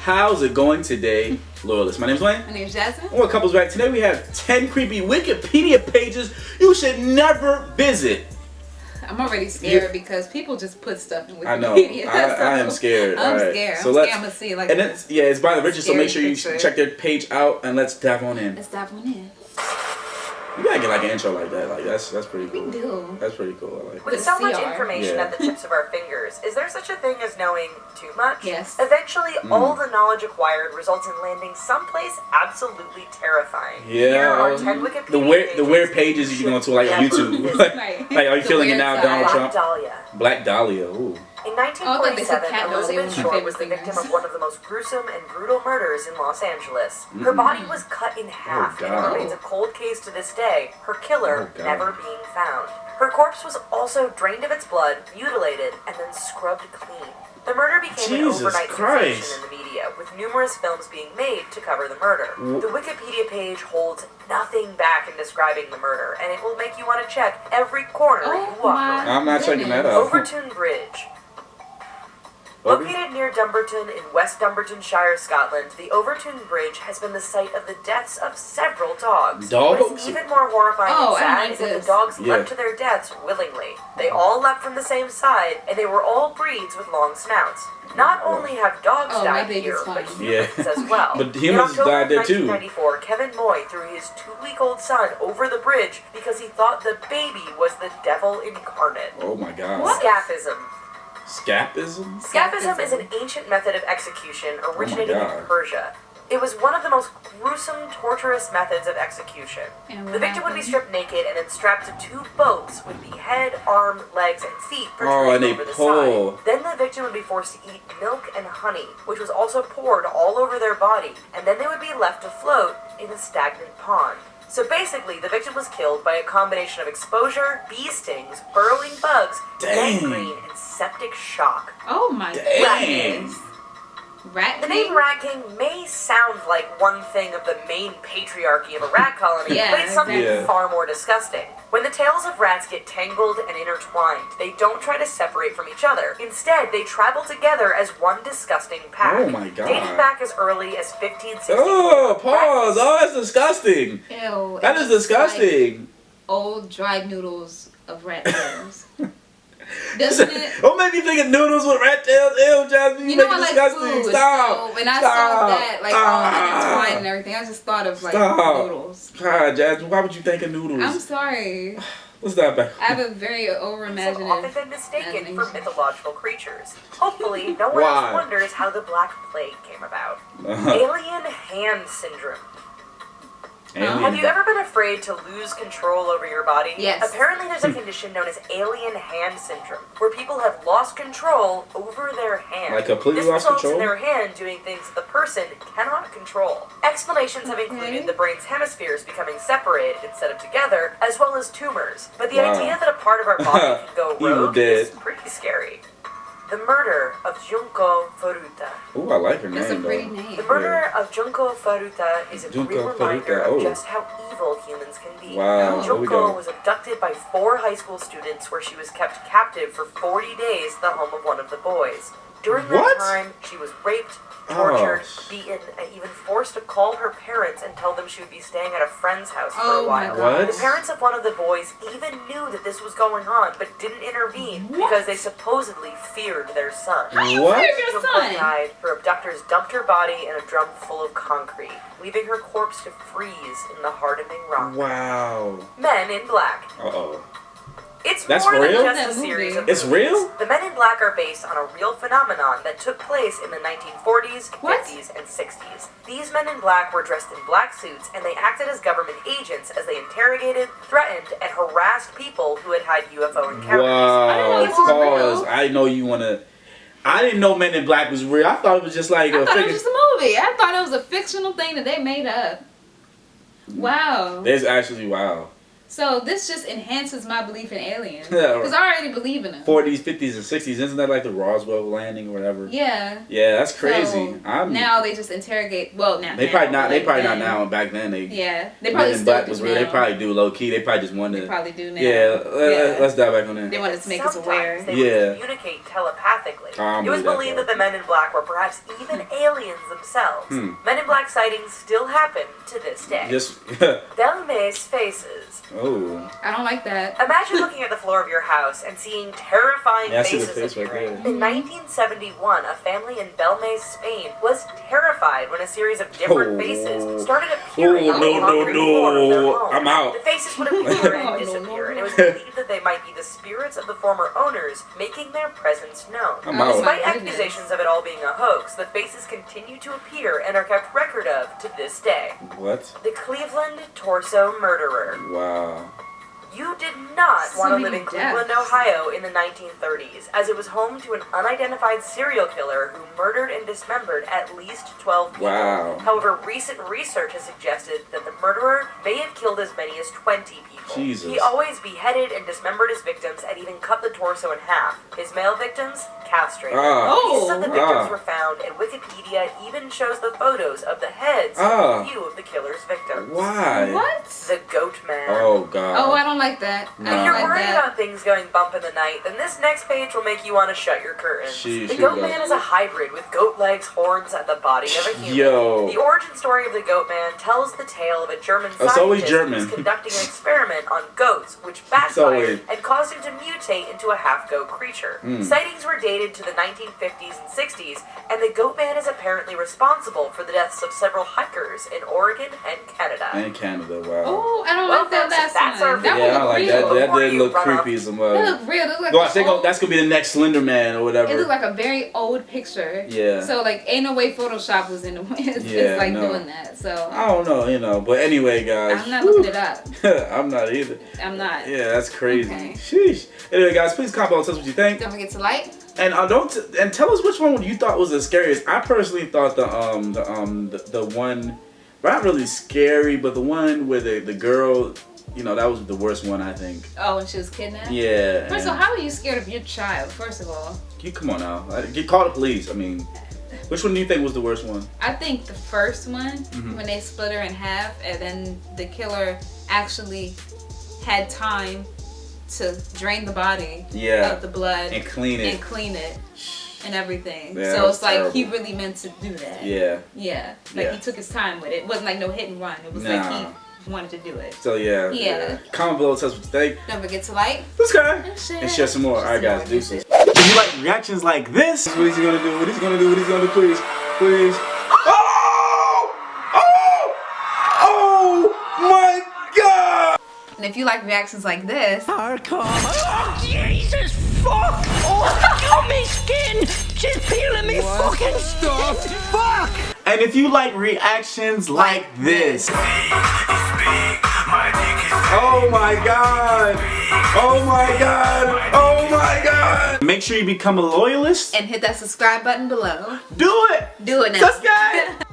How's it going today, loyalists? My name's Wayne. My name's Jasmine. What couples back? Today we have 10 creepy Wikipedia pages you should never visit. I'm already scared because people just put stuff in Wikipedia. I know. I am scared. I'm right. scared. So I'm let's, scared I'm gonna see like. And it's by the richest, so make sure you picture. check their page out and let's dive on in. Let's dive on in. We gotta get like an intro like that. Like that's pretty cool. We do. That's pretty cool. I like With that. so much information at the tips of our fingers, is there such a thing as knowing too much? Yes. Eventually, all the knowledge acquired results in landing someplace absolutely terrifying. Yeah. Here are 10 Wikipedia The weird pages you can go to like on YouTube. like, Right. like, are you The feeling it weird now, side. Donald Black Trump? Dahlia. Black Dahlia. Ooh. In I thought they said 1947, Cat Dahlia Elizabeth was my Short favorite was the victim singers. of one of the most gruesome and brutal murders in Los Angeles. Her body was cut in half, and it God. remains a cold case to this day, her killer Oh, God. never being found. Her corpse was also drained of its blood, mutilated, and then scrubbed clean. The murder became Jesus an overnight Christ. sensation in the media, with numerous films being made to cover the murder. The Wikipedia page holds nothing back in describing the murder, and it will make you want to check every corner you walk around. I'm not checking that out. Overtoun Bridge. Located near Dumbarton in West Dumbartonshire, Scotland, the Overtoun Bridge has been the site of the deaths of several dogs. Dogs? What's even more horrifying Oh, and I sad like is that this. the dogs Yeah. leapt to their deaths willingly. They all leapt from the same side, and they were all breeds with long snouts. Not only have dogs Oh, my died baby's here, fine. but humans as well. But In humans October died there too. 1994, Kevin Moy threw his 2-week-old son over the bridge because he thought the baby was the devil incarnate. Oh my God. Scaphism. Scapism? Scaphism is an ancient method of execution originating in God. Persia. It was one of the most gruesome, torturous methods of execution. And The what victim would be happened? stripped naked and then strapped to 2 boats with the head, arm, legs, and feet Oh, protruding and they over the pull. side. Then the victim would be forced to eat milk and honey, which was also poured all over their body, and then they would be left to float in a stagnant pond. So basically, the victim was killed by a combination of exposure, bee stings, burrowing bugs, Dang. gangrene, and septic shock. Oh my Dang. goodness. Rat The King? name Rat King may sound like one thing of the main patriarchy of a rat colony, Yeah, but it's something exactly. far more disgusting. When the tails of rats get tangled and intertwined, they don't try to separate from each other. Instead, they travel together as one disgusting pack. Oh my God. Dating back as early as 1564. Oh, pause. Oh, that's disgusting. Ew. That it is looks disgusting. Like old dried noodles of rat tails. Doesn't it? Don't make me think of noodles with rat tails. Ew, Jasmine, You you know make I it like disgusting. food, Stop. so when I Stop. saw that, like all Ah. intertwined and everything, I just thought of like Stop. noodles. God, Jasmine, why would you think of noodles? I'm sorry. What's that about? I have a very Have over-imaginative often been mistaken for imagination. mythological creatures. Hopefully, no one Why? else wonders how the Black Plague came about. Uh-huh. Alien hand syndrome. Alien. Have you ever been afraid to lose control over your body? Yes. Apparently there's a condition known as alien hand syndrome, where people have lost control over their hand. Like completely this lost results control? in their hand doing things that the person cannot control. Explanations have included the brain's hemispheres becoming separated instead of together, as well as tumors. But the Wow. idea that a part of our body can go Evil rogue Dead. is pretty scary. The murder of JUNKO FURUTA. Ooh, I like her That's a name, pretty though. name. The murder of JUNKO FURUTA is a JUNKO grim reminder FURUTA, oh. of just how evil humans can be. Wow, here we go. JUNKO was abducted by 4 high school students where she was kept captive for 40 days at the home of one of the boys. During What? that time, she was raped, tortured, Oh. beaten, and even forced to call her parents and tell them she would be staying at a friend's house for Oh a my while. What? The parents of one of the boys even knew that this was going on, but didn't intervene because they supposedly feared their son. What? Where's your Junko son? died. Her abductors dumped her body in a drum full of concrete, leaving her corpse to freeze in the hardening rock. Wow. Men in Black. Uh-oh. It's That's more real? than just That a series of movie. It's movies. real? The Men in Black are based on a real phenomenon that took place in the 1940s, What? 50s, and 60s. These Men in Black were dressed in black suits, and they acted as government agents as they interrogated, threatened, and harassed people who had had UFO encounters. Wow. this was Pause. real. I know you want to... I didn't know Men in Black was real. I thought it was just like I a thought it figure. was just a movie. I thought it was a fictional thing that they made up. Wow. There's actually, wow. So this just enhances my belief in aliens. Yeah. Because I already believe in them. 40s, 50s, and 60s. Isn't that like the Roswell landing or whatever? Yeah. Yeah, that's crazy. So now they just interrogate. Well, now they probably now, not. like They probably then. not now. And back then they. Yeah, they probably Men in still Black do was real. now. They probably do low key. They probably just wanted. They probably do now. Yeah, let's dive back on that. They wanted to make us aware. Sometimes they would communicate telepathically. It was believed that the Men in Black were perhaps even aliens themselves. Men in Black sightings still happen to this day. Just. Belmay's faces. Oh. I don't like that. Imagine looking at the floor of your house and seeing terrifying Yeah, I see the faces face right appearing. there. In 1971, a family in Belmay, Spain was terrified when a series of different faces started appearing on the concrete floor of their home. I'm out. The faces would appear and disappear, and it was believed that they might be the spirits of the former owners making their presence known. I'm out. Despite my goodness. accusations of it all being a hoax, the faces continue to appear and are kept record of to this day. What? The Cleveland Torso Murderer. Wow. You did not So want to many live in deaths. Cleveland, Ohio in the 1930s, as it was home to an unidentified serial killer who murdered and dismembered at least 12 people. Wow. However, recent research has suggested that the murderer may have killed as many as 20 people. Jesus. He always beheaded and dismembered his victims and even cut the torso in half. His male victims, castrated. Pieces of the victims were found, and Wikipedia even shows the photos of the heads of a few of the killer's victims. Why? What? The Goat Man. Oh God. Oh, I don't like that. If I you're don't like worried that. about things going bump in the night, then this next page will make you want to shut your curtains. Sheesh, The here Goat we go. Man is a hybrid with goat legs, horns, and the body of a human. Yo. The origin story of the Goat Man tells the tale of a German It's always scientist German. who was conducting an experiment on goats, which backfired and caused him to mutate into a half-goat creature. Sightings were dated to the 1950s and 60s, and the Goat Man is apparently responsible for the deaths of several hikers in Oregon and Canada. And Canada. Wow. Oh, I don't Well, like that folks, last that's our one. That Yeah, I one don't looked like real. that. That Before did you look run off. creepy as a That mug. looked real. It looked like Well, I an think old- that's gonna be the next Slender Man or whatever. It looked like a very old picture. Yeah. So like, ain't no way Photoshop was in the way. It's Yeah, like no. doing that. So I don't know, but anyway, guys. I'm not looking it up. I'm not either. I'm not. Yeah, that's crazy. Okay. Sheesh. Anyway, guys, please comment and tell us what you think, Don't forget to like. and and tell us which one you thought was the scariest. I personally thought the one, not really scary, but the one where the girl, that was the worst one, I think. Oh, and she was kidnapped. Yeah. First of all, how are you scared of your child? First of all, you come on now. Call the police. I mean, which one do you think was the worst one? I think the first one Mm-hmm. when they split her in half, and then the killer actually had time to drain the body of the blood And clean it. and everything. Yeah, that so was it's like he terrible. really meant to do that. Yeah. Yeah. Like Yeah. he took his time with it. It wasn't like no hit and run. It was like he wanted to do it. So yeah. Yeah. Comment below, tell us what you think. Don't forget to like. Subscribe. And And share some more. Alright guys, More. deuces. If you like reactions like this, what is he gonna do? What is he gonna do? What is he gonna do? Please. Please. Oh! Oh! Oh my God! And if you like reactions like this, Hardcore. Oh, Jesus, fuck! Oh, my skin! She's peeling me fucking stuff! Fuck! And if you like reactions like this. Oh my God! Oh my God! Oh my God! Make sure you become a loyalist. and hit that subscribe button below. Do it! Do it now. Subscribe!